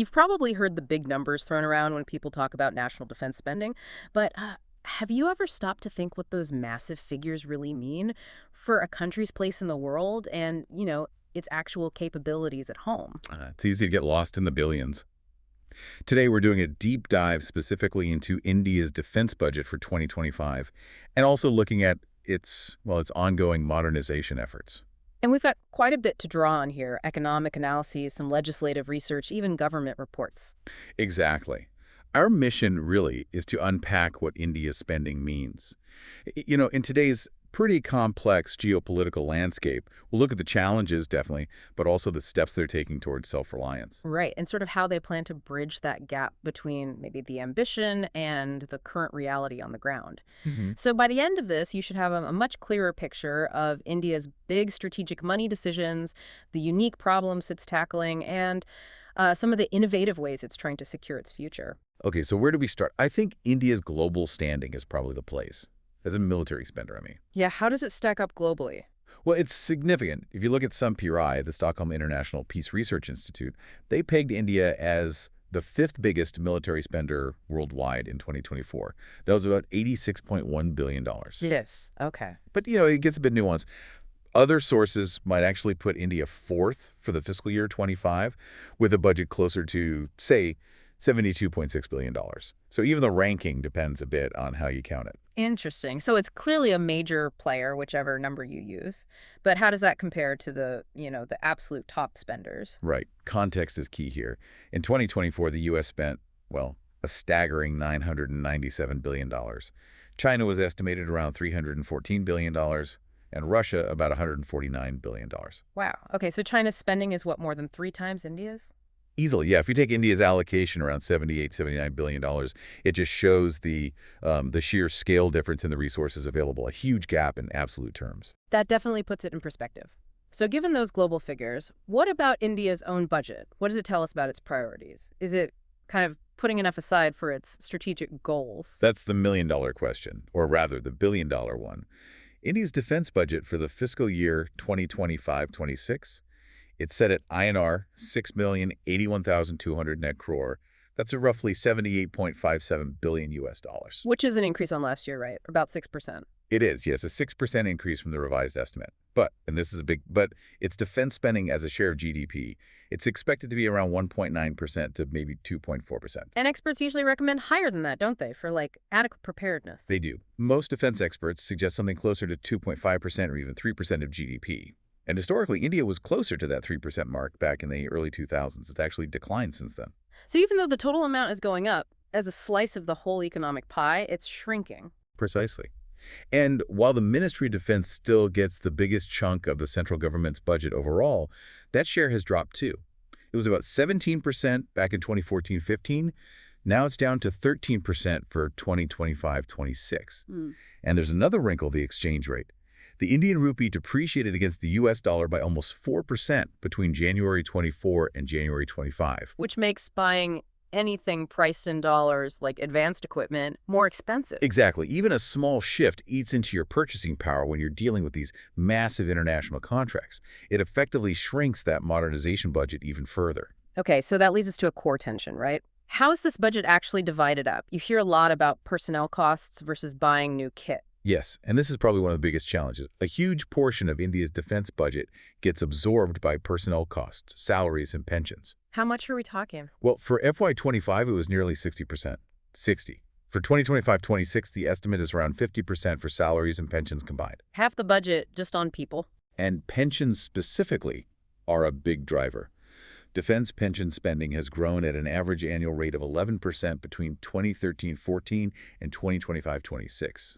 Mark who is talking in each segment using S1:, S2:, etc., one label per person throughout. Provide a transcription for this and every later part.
S1: You've probably heard the big numbers thrown around when people talk about national defense spending, but have you ever stopped to think what those massive figures really mean for a country's place in the world and, its actual capabilities at home?
S2: It's easy to get lost in the billions. Today, we're doing a deep dive specifically into India's defense budget for 2025 and also looking at its ongoing modernization efforts.
S1: And we've got quite a bit to draw on here: economic analyses, some legislative research, even government reports.
S2: Exactly. Our mission really is to unpack what India's spending means. In today's pretty complex geopolitical landscape, we'll look at the challenges, definitely, but also the steps they're taking towards self-reliance.
S1: Right, and sort of how they plan to bridge that gap between maybe the ambition and the current reality on the ground.
S2: hmm
S1: So by the end of this, you should have a much clearer picture of India's big strategic money decisions, the unique problems it's tackling, and some of the innovative ways it's trying to secure its future.
S2: Okay, so where do we start? I think India's global standing is probably the place. As a military spender, I mean.
S1: Yeah, how does it stack up globally?
S2: Well, it's significant. If you look at SUMPRI, the Stockholm International Peace Research Institute, they pegged India as the fifth biggest military spender worldwide in 2024. That was about $86.1 billion.
S1: Fifth. Okay.
S2: But, it gets a bit nuanced. Other sources might actually put India fourth for the fiscal year 25, with a budget closer to, say, $72.6 billion. So even the ranking depends a bit on how you count it.
S1: Interesting. So it's clearly a major player, whichever number you use. But how does that compare to the absolute top spenders?
S2: Right. Context is key here. In 2024, the U.S. spent, well, a staggering $997 billion. China was estimated around $314 billion, and Russia about $149 billion.
S1: Wow. Okay, so China's spending is what, more than 3 times India's?
S2: Easily, yeah. If you take India's allocation around $78, $79 billion, it just shows the sheer scale difference in the resources available, a huge gap in absolute terms.
S1: That definitely puts it in perspective. So given those global figures, what about India's own budget? What does it tell us about its priorities? Is it kind of putting enough aside for its strategic goals?
S2: That's the million-dollar question, or rather the billion-dollar one. India's defense budget for the fiscal year 2025-26, it's set at INR 6,081,200 net crore. That's a roughly 78.57 billion US dollars.
S1: Which is an increase on last year, right? About 6%.
S2: It is, yes, a 6% increase from the revised estimate. And this is a big, but it's defense spending as a share of GDP. It's expected to be around 1.9% to maybe 2.4%.
S1: And experts usually recommend higher than that, don't they, for adequate preparedness?
S2: They do. Most defense experts suggest something closer to 2.5% or even 3% of GDP. And historically, India was closer to that 3% mark back in the early 2000s. It's actually declined since then.
S1: So even though the total amount is going up, as a slice of the whole economic pie, it's shrinking.
S2: Precisely. And while the Ministry of Defense still gets the biggest chunk of the central government's budget overall, that share has dropped too. It was about 17% back in 2014-15. Now it's down to 13% for 2025-26. And there's another wrinkle, the exchange rate. The Indian rupee depreciated against the U.S. dollar by almost 4% between January 24 and January 25.
S1: Which makes buying anything priced in dollars, like advanced equipment, more expensive.
S2: Exactly. Even a small shift eats into your purchasing power when you're dealing with these massive international contracts. It effectively shrinks that modernization budget even further.
S1: Okay, so that leads us to a core tension, right? How is this budget actually divided up? You hear a lot about personnel costs versus buying new kit.
S2: Yes, and this is probably one of the biggest challenges. A huge portion of India's defense budget gets absorbed by personnel costs, salaries, and pensions.
S1: How much are we talking?
S2: Well, for FY25, it was nearly 60%. 60. For 2025-26, the estimate is around 50% for salaries and pensions combined.
S1: Half the budget just on people.
S2: And pensions specifically are a big driver. Defense pension spending has grown at an average annual rate of 11% between 2013-14 and 2025-26.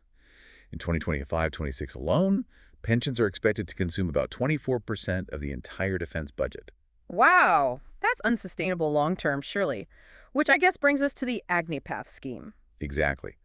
S2: In 2025-26 alone, pensions are expected to consume about 24% of the entire defense budget.
S1: Wow, that's unsustainable long-term, surely. Which I guess brings us to the Agnipath scheme.
S2: Exactly.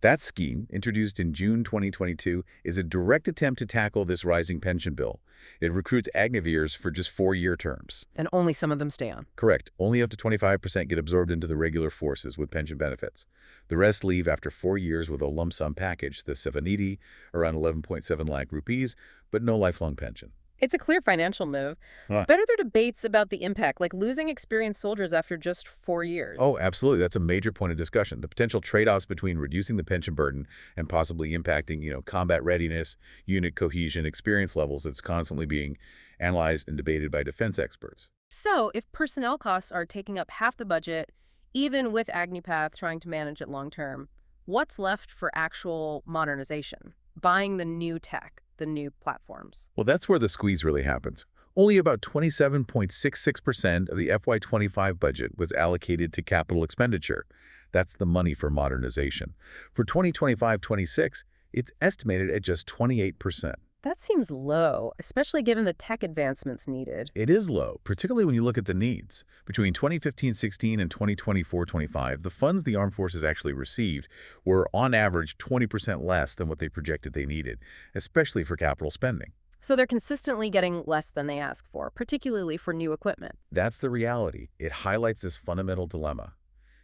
S2: That scheme, introduced in June 2022, is a direct attempt to tackle this rising pension bill. It recruits Agniveers for just 4-year terms.
S1: And only some of them stay on.
S2: Correct. Only up to 25% get absorbed into the regular forces with pension benefits. The rest leave after 4 years with a lump sum package, the Sevanidhi, around 11.7 lakh rupees, but no lifelong pension.
S1: It's a clear financial move.
S2: Huh.
S1: But are there debates about the impact, like losing experienced soldiers after just 4 years?
S2: Oh, absolutely. That's a major point of discussion. The potential trade-offs between reducing the pension burden and possibly impacting, combat readiness, unit cohesion, experience levels that's constantly being analyzed and debated by defense experts.
S1: So, if personnel costs are taking up half the budget, even with Agnipath trying to manage it long term, what's left for actual modernization? Buying the new tech, the new platforms.
S2: Well, that's where the squeeze really happens. Only about 27.66% of the FY25 budget was allocated to capital expenditure. That's the money for modernization. For 2025-26, it's estimated at just 28%.
S1: That seems low, especially given the tech advancements needed.
S2: It is low, particularly when you look at the needs. Between 2015-16 and 2024-25, the funds the armed forces actually received were, on average, 20% less than what they projected they needed, especially for capital spending.
S1: So they're consistently getting less than they ask for, particularly for new equipment.
S2: That's the reality. It highlights this fundamental dilemma.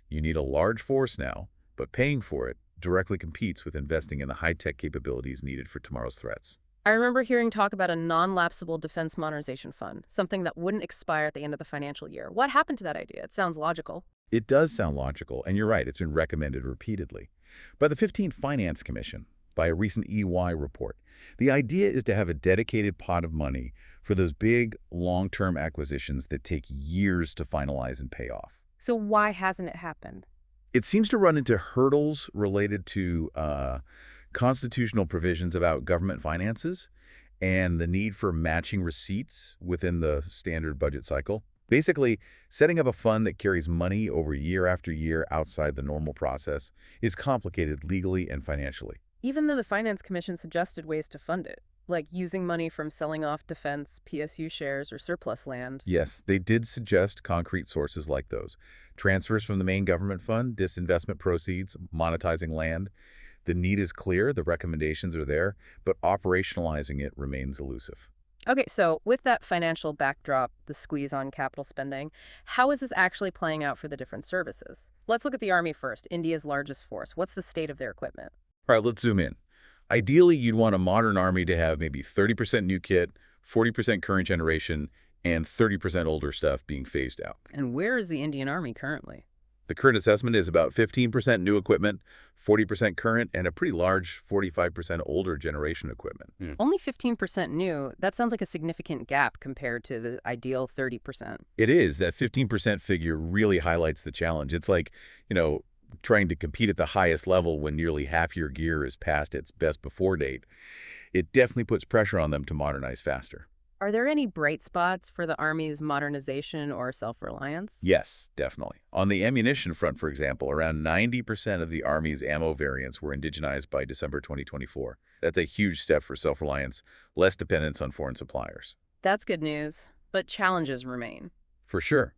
S2: You need a large force now, but paying for it directly competes with investing in the high-tech capabilities needed for tomorrow's threats.
S1: I remember hearing talk about a non-lapsable defense modernization fund, something that wouldn't expire at the end of the financial year. What happened to that idea? It sounds logical.
S2: It does sound logical, and you're right, it's been recommended repeatedly. By the 15th Finance Commission, by a recent EY report, the idea is to have a dedicated pot of money for those big, long-term acquisitions that take years to finalize and pay off.
S1: So why hasn't it happened?
S2: It seems to run into hurdles related to constitutional provisions about government finances and the need for matching receipts within the standard budget cycle. Basically, setting up a fund that carries money over year after year outside the normal process is complicated legally and financially.
S1: Even though the Finance Commission suggested ways to fund it, like using money from selling off defense, PSU shares, or surplus land.
S2: Yes, they did suggest concrete sources like those. Transfers from the main government fund, disinvestment proceeds, monetizing land. The need is clear, the recommendations are there, but operationalizing it remains elusive.
S1: Okay, so with that financial backdrop, the squeeze on capital spending, how is this actually playing out for the different services? Let's look at the Army first, India's largest force. What's the state of their equipment?
S2: All right, let's zoom in. Ideally, you'd want a modern Army to have maybe 30% new kit, 40% current generation, and 30% older stuff being phased out.
S1: And where is the Indian Army currently?
S2: The current assessment is about 15% new equipment, 40% current, and a pretty large 45% older generation equipment.
S1: Only 15% new. That sounds like a significant gap compared to the ideal 30%.
S2: It is. That 15% figure really highlights the challenge. It's like, trying to compete at the highest level when nearly half your gear is past its best before date. It definitely puts pressure on them to modernize faster.
S1: Are there any bright spots for the Army's modernization or self-reliance?
S2: Yes, definitely. On the ammunition front, for example, around 90% of the Army's ammo variants were indigenized by December 2024. That's a huge step for self-reliance, less dependence on foreign suppliers.
S1: That's good news, but challenges remain.
S2: For sure.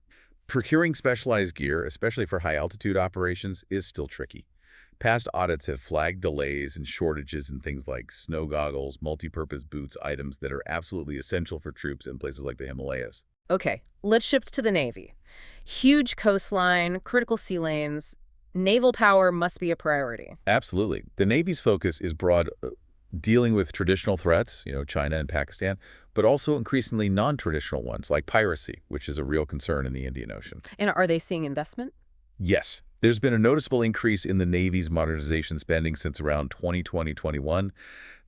S2: Procuring specialized gear, especially for high-altitude operations, is still tricky. Past audits have flagged delays and shortages in things like snow goggles, multi-purpose boots, items that are absolutely essential for troops in places like the Himalayas.
S1: Okay, let's shift to the Navy. Huge coastline, critical sea lanes. Naval power must be a priority.
S2: Absolutely. The Navy's focus is broad, dealing with traditional threats, China and Pakistan, but also increasingly non-traditional ones like piracy, which is a real concern in the Indian Ocean.
S1: And are they seeing investment?
S2: Yes. There's been a noticeable increase in the Navy's modernization spending since around 2020-21.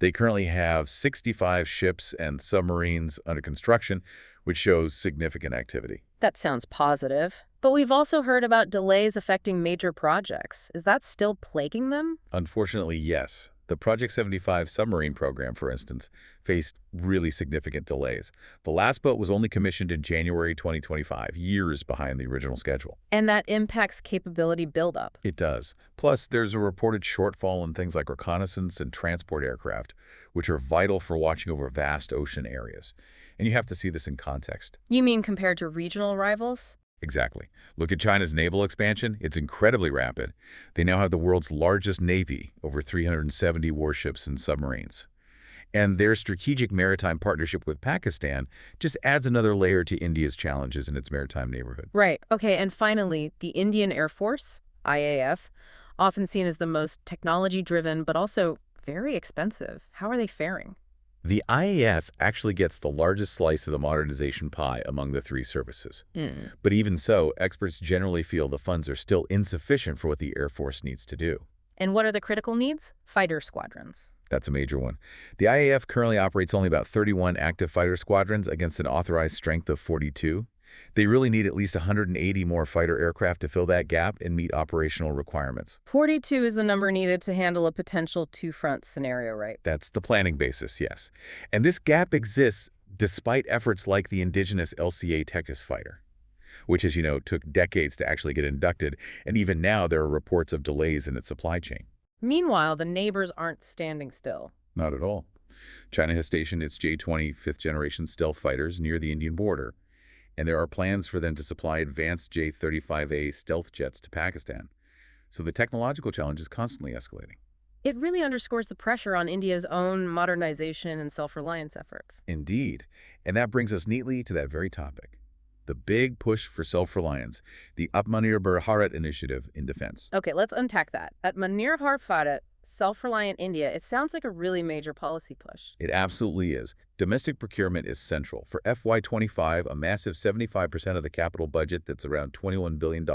S2: They currently have 65 ships and submarines under construction, which shows significant activity.
S1: That sounds positive. But we've also heard about delays affecting major projects. Is that still plaguing them?
S2: Unfortunately, yes. The Project 75 submarine program, for instance, faced really significant delays. The last boat was only commissioned in January 2025, years behind the original schedule.
S1: And that impacts capability buildup.
S2: It does. Plus, there's a reported shortfall in things like reconnaissance and transport aircraft, which are vital for watching over vast ocean areas. And you have to see this in context.
S1: You mean compared to regional rivals?
S2: Exactly. Look at China's naval expansion. It's incredibly rapid. They now have the world's largest navy, over 370 warships and submarines. And their strategic maritime partnership with Pakistan just adds another layer to India's challenges in its maritime neighborhood.
S1: Right. Okay, and finally, the Indian Air Force, IAF, often seen as the most technology-driven but also very expensive. How are they faring?
S2: The IAF actually gets the largest slice of the modernization pie among the three services.
S1: Hmm.
S2: But even so, experts generally feel the funds are still insufficient for what the Air Force needs to do.
S1: And what are the critical needs? Fighter squadrons.
S2: That's a major one. The IAF currently operates only about 31 active fighter squadrons against an authorized strength of 42. They really need at least 180 more fighter aircraft to fill that gap and meet operational requirements.
S1: 42 is the number needed to handle a potential two-front scenario, right?
S2: That's the planning basis, yes. And this gap exists despite efforts like the indigenous LCA Techis fighter, which, as you know, took decades to actually get inducted, and even now there are reports of delays in its supply chain.
S1: Meanwhile, the neighbors aren't standing still.
S2: Not at all. China has stationed its J-20 fifth-generation stealth fighters near the Indian border, and there are plans for them to supply advanced J-35A stealth jets to Pakistan. So the technological challenge is constantly escalating.
S1: It really underscores the pressure on India's own modernization and self-reliance efforts.
S2: Indeed. And that brings us neatly to that very topic. The big push for self-reliance, the Atmanirbhar Bharat initiative in defense.
S1: Okay, let's unpack that. At Atmanirbhar Bharat, self-reliant India, it sounds like a really major policy push.
S2: It absolutely is. Domestic procurement is central. For FY25, a massive 75% of the capital budget, that's around $21 billion,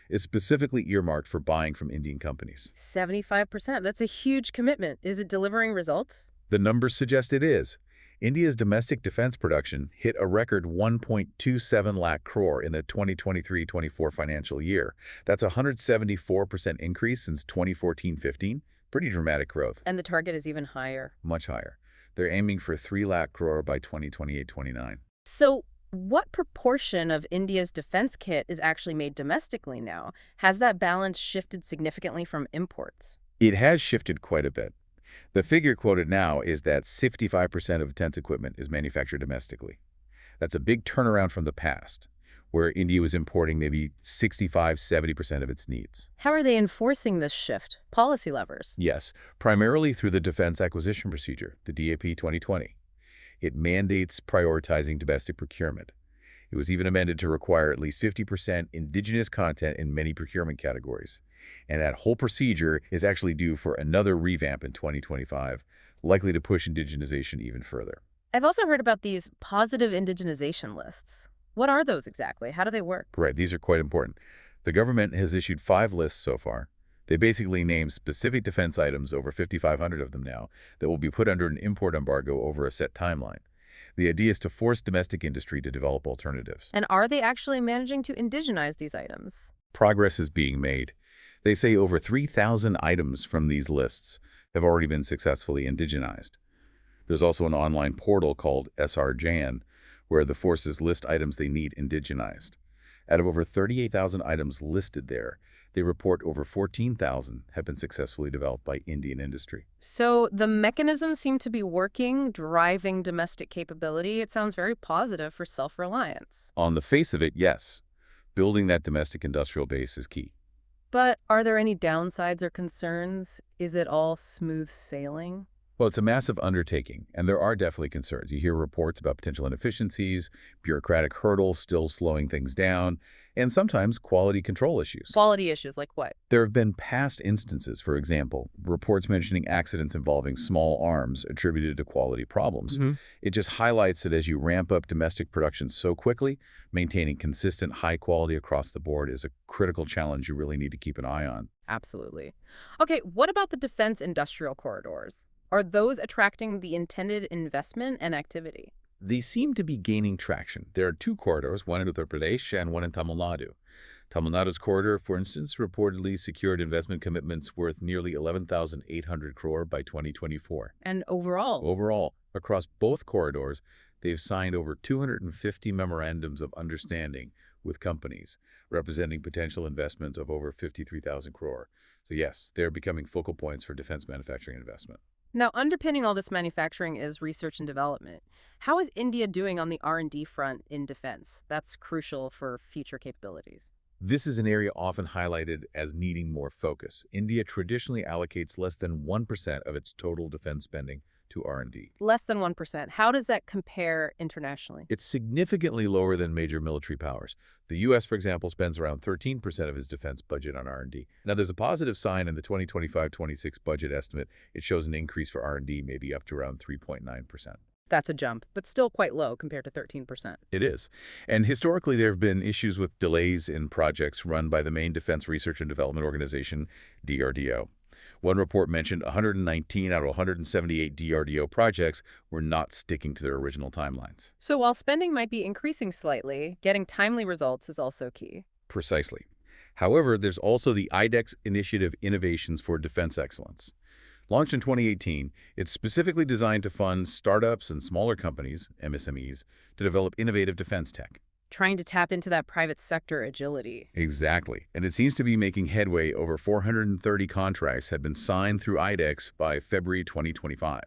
S2: is specifically earmarked for buying from Indian companies.
S1: 75%, that's a huge commitment. Is it delivering results?
S2: The numbers suggest it is. India's domestic defense production hit a record 1.27 lakh crore in the 2023-24 financial year. That's a 174% increase since 2014-15. Pretty dramatic growth.
S1: And the target is even higher.
S2: Much higher. They're aiming for 3 lakh crore by 2028-29.
S1: So what proportion of India's defense kit is actually made domestically now? Has that balance shifted significantly from imports?
S2: It has shifted quite a bit. The figure quoted now is that 65% of defense equipment is manufactured domestically. That's a big turnaround from the past, where India was importing maybe 65–70% of its needs.
S1: How are they enforcing this shift? Policy levers?
S2: Yes, primarily through the Defense Acquisition Procedure, the DAP 2020. It mandates prioritizing domestic procurement. It was even amended to require at least 50% indigenous content in many procurement categories. And that whole procedure is actually due for another revamp in 2025, likely to push indigenization even further.
S1: I've also heard about these positive indigenization lists. What are those exactly? How do they work?
S2: Right, these are quite important. The government has issued 5 lists so far. They basically name specific defense items, over 5,500 of them now, that will be put under an import embargo over a set timeline. The idea is to force domestic industry to develop alternatives.
S1: And are they actually managing to indigenize these items?
S2: Progress is being made. They say over 3,000 items from these lists have already been successfully indigenized. There's also an online portal called SRJAN, where the forces list items they need indigenized. Out of over 38,000 items listed there, they report over 14,000 have been successfully developed by Indian industry.
S1: So the mechanisms seem to be working, driving domestic capability. It sounds very positive for self-reliance.
S2: On the face of it, yes. Building that domestic industrial base is key.
S1: But are there any downsides or concerns? Is it all smooth sailing?
S2: Well, it's a massive undertaking, and there are definitely concerns. You hear reports about potential inefficiencies, bureaucratic hurdles still slowing things down, and sometimes quality control issues.
S1: Quality issues like what?
S2: There have been past instances, for example, reports mentioning accidents involving small arms attributed to quality problems. It just highlights that as you ramp up domestic production so quickly, maintaining consistent high quality across the board is a critical challenge you really need to keep an eye on.
S1: Absolutely. Okay, what about the defense industrial corridors? Are those attracting the intended investment and activity?
S2: They seem to be gaining traction. There are 2 corridors, one in Uttar Pradesh and one in Tamil Nadu. Tamil Nadu's corridor, for instance, reportedly secured investment commitments worth nearly 11,800 crore by 2024.
S1: And overall?
S2: Overall, across both corridors, they've signed over 250 memorandums of understanding with companies, representing potential investments of over 53,000 crore. So yes, they're becoming focal points for defense manufacturing investment.
S1: Now, underpinning all this manufacturing is research and development. How is India doing on the R&D front in defense? That's crucial for future capabilities.
S2: This is an area often highlighted as needing more focus. India traditionally allocates less than 1% of its total defense spending to R&D.
S1: Less than 1%. How does that compare internationally?
S2: It's significantly lower than major military powers. The U.S., for example, spends around 13% of its defense budget on R&D. Now, there's a positive sign in the 2025-26 budget estimate. It shows an increase for R&D, maybe up to around 3.9%.
S1: That's a jump, but still quite low compared to 13%.
S2: It is. And historically, there have been issues with delays in projects run by the main Defense Research and Development Organization, DRDO. One report mentioned 119 out of 178 DRDO projects were not sticking to their original timelines.
S1: So while spending might be increasing slightly, getting timely results is also key.
S2: Precisely. However, there's also the IDEX Initiative Innovations for Defense Excellence. Launched in 2018, it's specifically designed to fund startups and smaller companies, MSMEs, to develop innovative defense tech.
S1: Trying to tap into that private sector agility.
S2: Exactly. And it seems to be making headway. Over 430 contracts had been signed through IDEX by February 2025.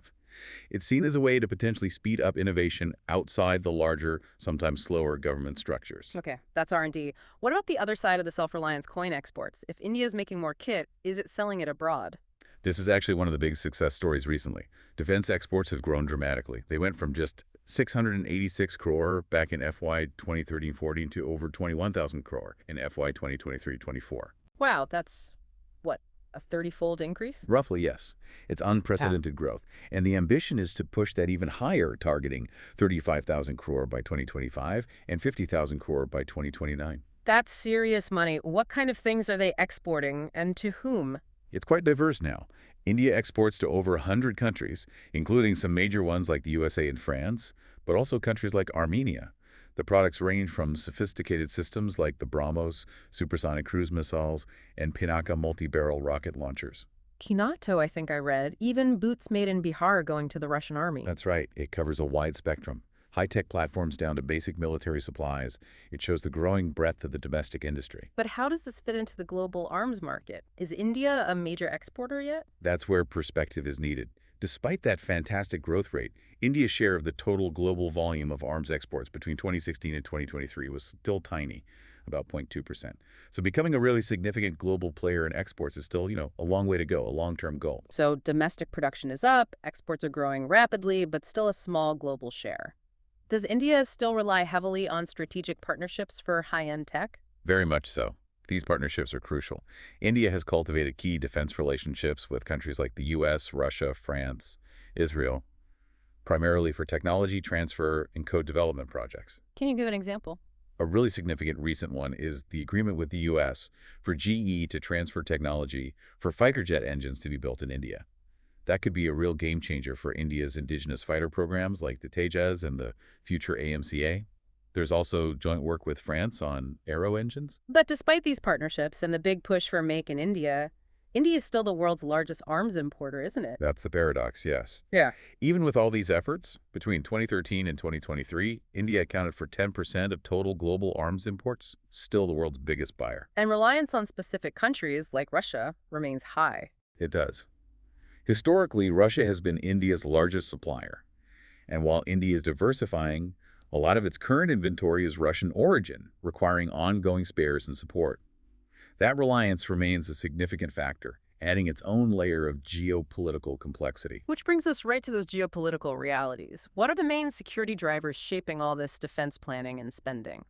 S2: It's seen as a way to potentially speed up innovation outside the larger, sometimes slower government structures.
S1: Okay, that's R&D. What about the other side of the self-reliance coin exports? If India is making more kit, is it selling it abroad?
S2: This is actually one of the big success stories recently. Defense exports have grown dramatically. They went from just 686 crore back in FY 2013-14 to over 21,000 crore in FY 2023-24.
S1: Wow, that's, what, a 30-fold increase?
S2: Roughly, yes. It's unprecedented growth. And the ambition is to push that even higher, targeting 35,000 crore by 2025 and 50,000 crore by 2029.
S1: That's serious money. What kind of things are they exporting, and to whom?
S2: It's quite diverse now. India exports to over 100 countries, including some major ones like the USA and France, but also countries like Armenia. The products range from sophisticated systems like the BrahMos supersonic cruise missiles and Pinaka multi-barrel rocket launchers.
S1: Kinato, I think I read. Even boots made in Bihar going to the Russian army.
S2: That's right. It covers a wide spectrum. High-tech platforms down to basic military supplies. It shows the growing breadth of the domestic industry.
S1: But how does this fit into the global arms market? Is India a major exporter yet?
S2: That's where perspective is needed. Despite that fantastic growth rate, India's share of the total global volume of arms exports between 2016 and 2023 was still tiny, about 0.2%. So becoming a really significant global player in exports is still, a long way to go, a long-term goal.
S1: So domestic production is up, exports are growing rapidly, but still a small global share. Does India still rely heavily on strategic partnerships for high-end tech?
S2: Very much so. These partnerships are crucial. India has cultivated key defense relationships with countries like the U.S., Russia, France, Israel, primarily for technology transfer and code development projects.
S1: Can you give an example?
S2: A really significant recent one is the agreement with the U.S. for GE to transfer technology for fighter jet engines to be built in India. That could be a real game changer for India's indigenous fighter programs like the Tejas and the future AMCA. There's also joint work with France on aero engines.
S1: But despite these partnerships and the big push for Make in India, India is still the world's largest arms importer, isn't it?
S2: That's the paradox, yes.
S1: Yeah.
S2: Even with all these efforts, between 2013 and 2023, India accounted for 10% of total global arms imports, still the world's biggest buyer.
S1: And reliance on specific countries, like Russia, remains high.
S2: It does. Historically, Russia has been India's largest supplier. And while India is diversifying, a lot of its current inventory is Russian origin, requiring ongoing spares and support. That reliance remains a significant factor, adding its own layer of geopolitical complexity.
S1: Which brings us right to those geopolitical realities. What are the main security drivers shaping all this defense planning and spending?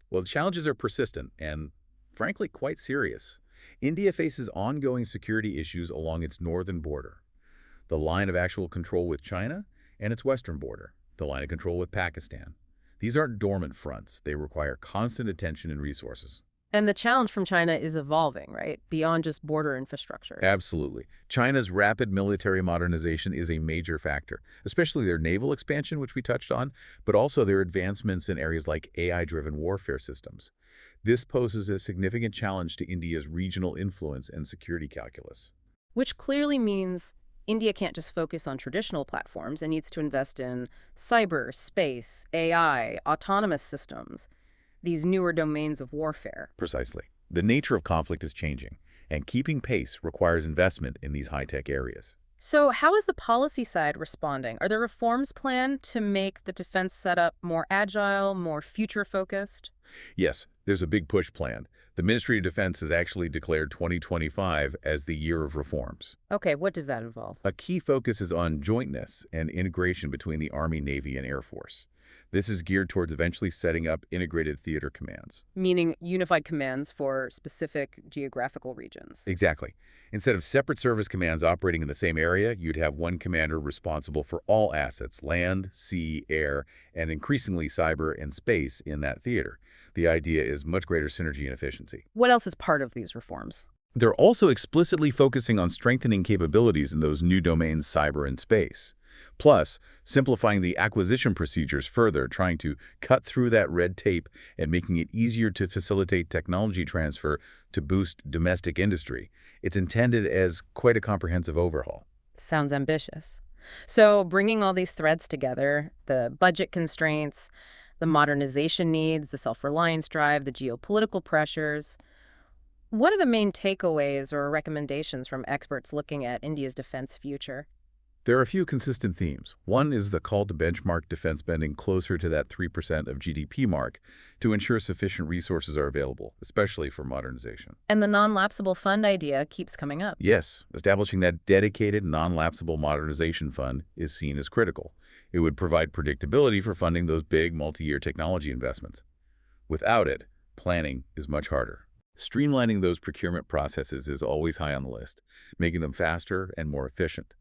S2: Well, the challenges are persistent and, frankly, quite serious. India faces ongoing security issues along its northern border, the line of actual control with China, and its western border, the line of control with Pakistan. These aren't dormant fronts. They require constant attention and resources.
S1: And the challenge from China is evolving, right? Beyond just border infrastructure.
S2: Absolutely. China's rapid military modernization is a major factor, especially their naval expansion, which we touched on, but also their advancements in areas like AI-driven warfare systems. This poses a significant challenge to India's regional influence and security calculus.
S1: Which clearly means India can't just focus on traditional platforms. It needs to invest in cyber, space, AI, autonomous systems, these newer domains of warfare.
S2: Precisely. The nature of conflict is changing, and keeping pace requires investment in these high-tech areas.
S1: So how is the policy side responding? Are there reforms planned to make the defense setup more agile, more future-focused?
S2: Yes, there's a big push planned. The The Ministry of Defense has actually declared 2025 as the year of reforms.
S1: Okay, what does that involve?
S2: A key focus is on jointness and integration between the Army, Navy, and Air Force. This is geared towards eventually setting up integrated theater commands.
S1: Meaning unified commands for specific geographical regions.
S2: Exactly. Instead of separate service commands operating in the same area, you'd have one commander responsible for all assets, land, sea, air, and increasingly cyber and space in that theater. The idea is much greater synergy and efficiency.
S1: What else is part of these reforms?
S2: They're also explicitly focusing on strengthening capabilities in those new domains, cyber and space. Plus, simplifying the acquisition procedures further, trying to cut through that red tape and making it easier to facilitate technology transfer to boost domestic industry. It's intended as quite a comprehensive overhaul.
S1: Sounds ambitious. So bringing all these threads together, the budget constraints, the modernization needs, the self-reliance drive, the geopolitical pressures, what are the main takeaways or recommendations from experts looking at India's defense future?
S2: There are a few consistent themes. One is the call to benchmark defense spending closer to that 3% of GDP mark to ensure sufficient resources are available, especially for modernization.
S1: And the non-lapsable fund idea keeps coming up.
S2: Yes, establishing that dedicated, non-lapsable modernization fund is seen as critical. It would provide predictability for funding those big multi-year technology investments. Without it, planning is much harder. Streamlining those procurement processes is always high on the list, making them faster and more efficient.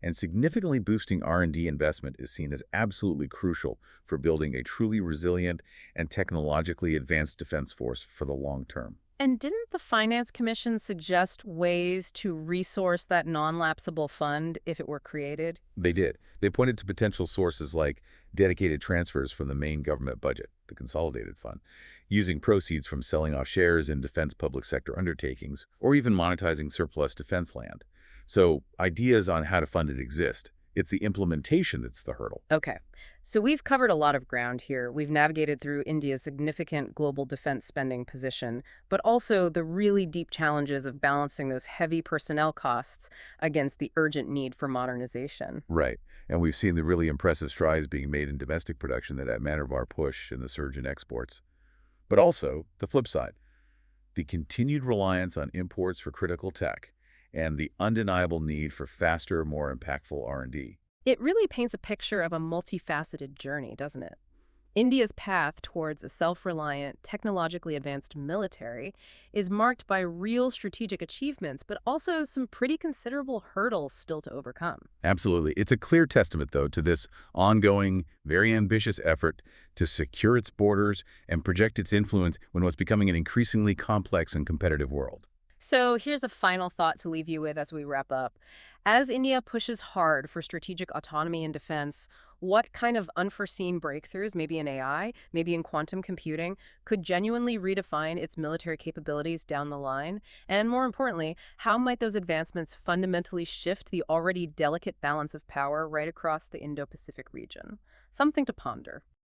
S2: And significantly boosting R&D investment is seen as absolutely crucial for building a truly resilient and technologically advanced defense force for the long term.
S1: And didn't the Finance Commission suggest ways to resource that non-lapsable fund if it were created?
S2: They did. They pointed to potential sources like dedicated transfers from the main government budget, the Consolidated Fund, using proceeds from selling off shares in defense public sector undertakings, or even monetizing surplus defense land. So ideas on how to fund it exist. It's the implementation that's the hurdle.
S1: Okay, so we've covered a lot of ground here. We've navigated through India's significant global defense spending position, but also the really deep challenges of balancing those heavy personnel costs against the urgent need for modernization.
S2: Right. And we've seen the really impressive strides being made in domestic production that Mannerbar push and the surge in exports. But also, the flip side, the continued reliance on imports for critical tech and the undeniable need for faster, more impactful R&D.
S1: It really paints a picture of a multifaceted journey, doesn't it? India's path towards a self-reliant, technologically advanced military is marked by real strategic achievements, but also some pretty considerable hurdles still to overcome.
S2: Absolutely. It's a clear testament, though, to this ongoing, very ambitious effort to secure its borders and project its influence in what's becoming an increasingly complex and competitive world.
S1: So here's a final thought to leave you with as we wrap up. As India pushes hard for strategic autonomy in defense, what kind of unforeseen breakthroughs, maybe in AI, maybe in quantum computing, could genuinely redefine its military capabilities down the line? And more importantly, how might those advancements fundamentally shift the already delicate balance of power right across the Indo-Pacific region? Something to ponder.